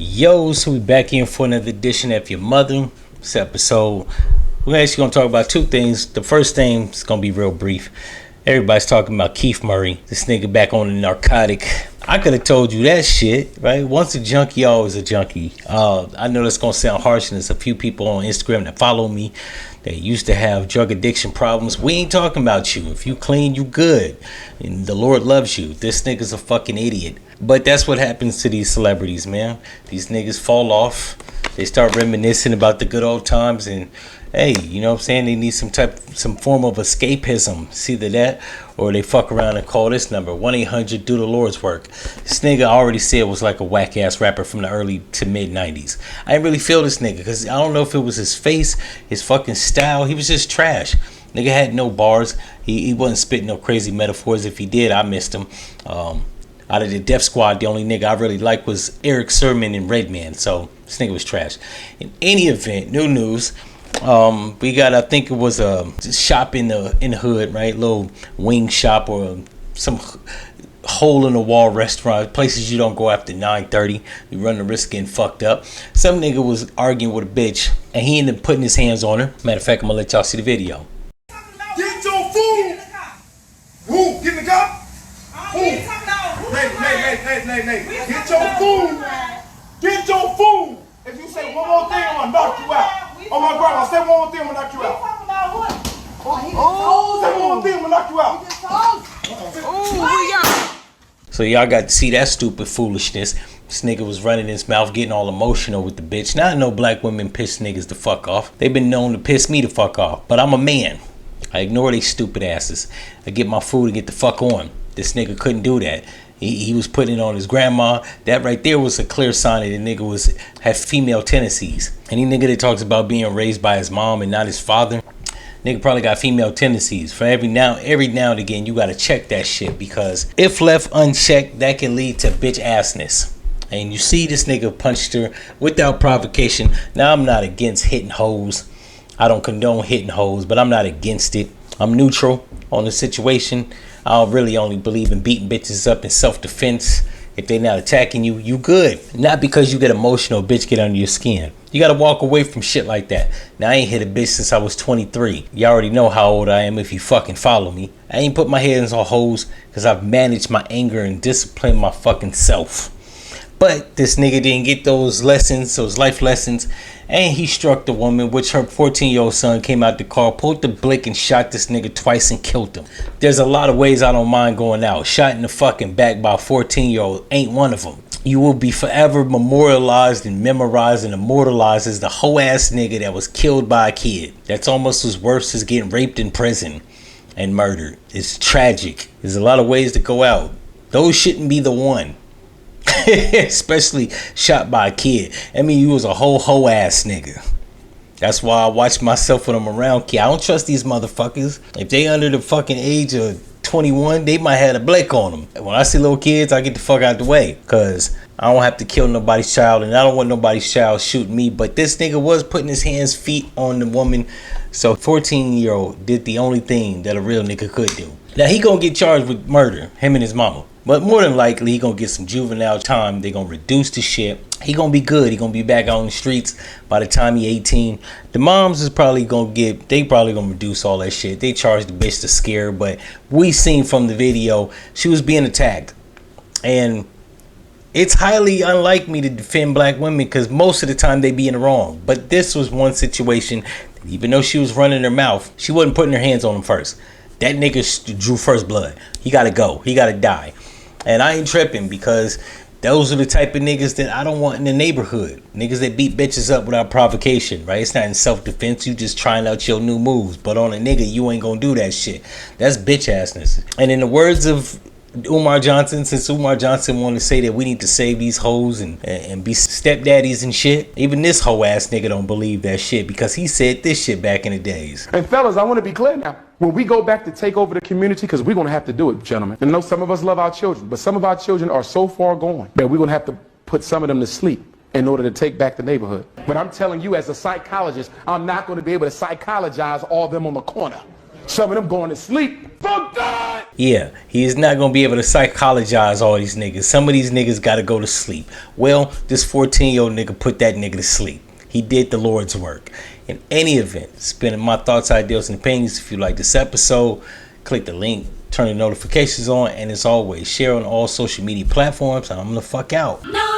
Yo, so we back in for another edition of F-ya-Motha. This episode, we're actually going to talk about two things. The first thing is going to be real brief. Everybody's talking about Keith Murray, this nigga back on the narcotic. I could have told you that shit, right? Once a junkie, always a junkie. I know that's going to sound harsh, and there's a few people on Instagram that follow me that used to have drug addiction problems. We ain't talking about you. If you clean, you good. And the Lord loves you. This nigga's a fucking idiot. But that's what happens to these celebrities, man. These niggas fall off. They start reminiscing about the good old times, and hey, you know what I'm saying? They need some form of escapism. It's either that or they fuck around and call this number, 1-800 do the Lord's work. This nigga already said was like a whack ass rapper from the early to mid 90s. I didn't really feel this nigga because I don't know if it was his face, his fucking style. He was just trash. Nigga had no bars. He wasn't spitting no crazy metaphors. If he did, I missed him. Out of the Def Squad, the only nigga I really liked was Eric Sermon and Redman. So this nigga was trash. In any event, new news. We got, I think it was a shop in the hood, right? Little wing shop or some hole in the wall restaurant, places you don't go after 9:30. You run the risk of getting fucked up. Some nigga was arguing with a bitch and he ended up putting his hands on her. Matter of fact, I'm gonna let y'all see the video. Get your food! Who? Get in the car? Who? Nay. Get your food! Get your food! If you say one more thing, I'm gonna knock you out. Oh my grandma, say one more thing, I'm gonna knock you out. Say one more thing, I'm gonna knock you out. So y'all got to see that stupid foolishness. This nigga was running his mouth, getting all emotional with the bitch. Now I know black women piss niggas the fuck off. They've been known to piss me the fuck off. But I'm a man. I ignore they stupid asses. I get my food and get the fuck on. This nigga couldn't do that. He was putting it on his grandma. That right there was a clear sign that the nigga had female tendencies. Any nigga that talks about being raised by his mom and not his father, nigga probably got female tendencies. For every now and again, you gotta check that shit, because if left unchecked, that can lead to bitch assness. And you see this nigga punched her without provocation. Now I'm not against hitting hoes. I don't condone hitting hoes, but I'm not against it. I'm neutral on the situation. I really only believe in beating bitches up in self-defense. If they're not attacking you, you good. Not because you get emotional, bitch get under your skin. You gotta walk away from shit like that. Now, I ain't hit a bitch since I was 23. You already know how old I am if you fucking follow me. I ain't put my hands on hoes because I've managed my anger and disciplined my fucking self. But this nigga didn't get those lessons, those life lessons, and he struck the woman, which her 14-year-old son came out the car, pulled the blick, and shot this nigga twice and killed him. There's a lot of ways I don't mind going out. Shot in the fucking back by a 14-year-old ain't one of them. You will be forever memorialized and memorized and immortalized as the hoe-ass nigga that was killed by a kid. That's almost as worse as getting raped in prison and murdered. It's tragic. There's a lot of ways to go out. Those shouldn't be the one. Especially shot by a kid. I mean, you was a whole hoe ass nigga. That's why I watch myself when I'm around kids. I don't trust these motherfuckers. If they under the fucking age of 21, they might have a blick on them. When I see little kids, I get the fuck out the way, because I don't have to kill nobody's child, and I don't want nobody's child shooting me. But this nigga was putting his feet on the woman. So 14-year-old did the only thing that a real nigga could do. Now he gonna get charged with murder, him and his mama. But more than likely, he gonna get some juvenile time. They gonna reduce the shit. He gonna be good. He gonna be back on the streets by the time he 18. The moms is probably gonna reduce all that shit. They charged the bitch to scare her, but we seen from the video, she was being attacked. And it's highly unlike me to defend black women, because most of the time they be in the wrong. But this was one situation, even though she was running her mouth, she wasn't putting her hands on him first. That nigga drew first blood. He gotta go. He gotta die. And I ain't tripping, because those are the type of niggas that I don't want in the neighborhood. Niggas that beat bitches up without provocation, right? It's not in self-defense. You just trying out your new moves. But on a nigga, you ain't gonna do that shit. That's bitch assness. And in the words of Umar Johnson, since Umar Johnson wanted to say that we need to save these hoes and be stepdaddies and shit, even this hoe ass nigga don't believe that shit, because he said this shit back in the days. And fellas, I want to be clear now. When we go back to take over the community, because we're going to have to do it, gentlemen. And I know some of us love our children, but some of our children are so far gone that we're going to have to put some of them to sleep in order to take back the neighborhood. But I'm telling you, as a psychologist, I'm not going to be able to psychologize all of them on the corner. Some of them going to sleep. Fuck God! Yeah, he is not going to be able to psychologize all these niggas. Some of these niggas got to go to sleep. Well, this 14-year-old nigga put that nigga to sleep. He did the Lord's work. In any event, spending my thoughts, ideas, and opinions. If you like this episode, click the link, turn the notifications on, and as always, share on all social media platforms. I'm the fuck out. No.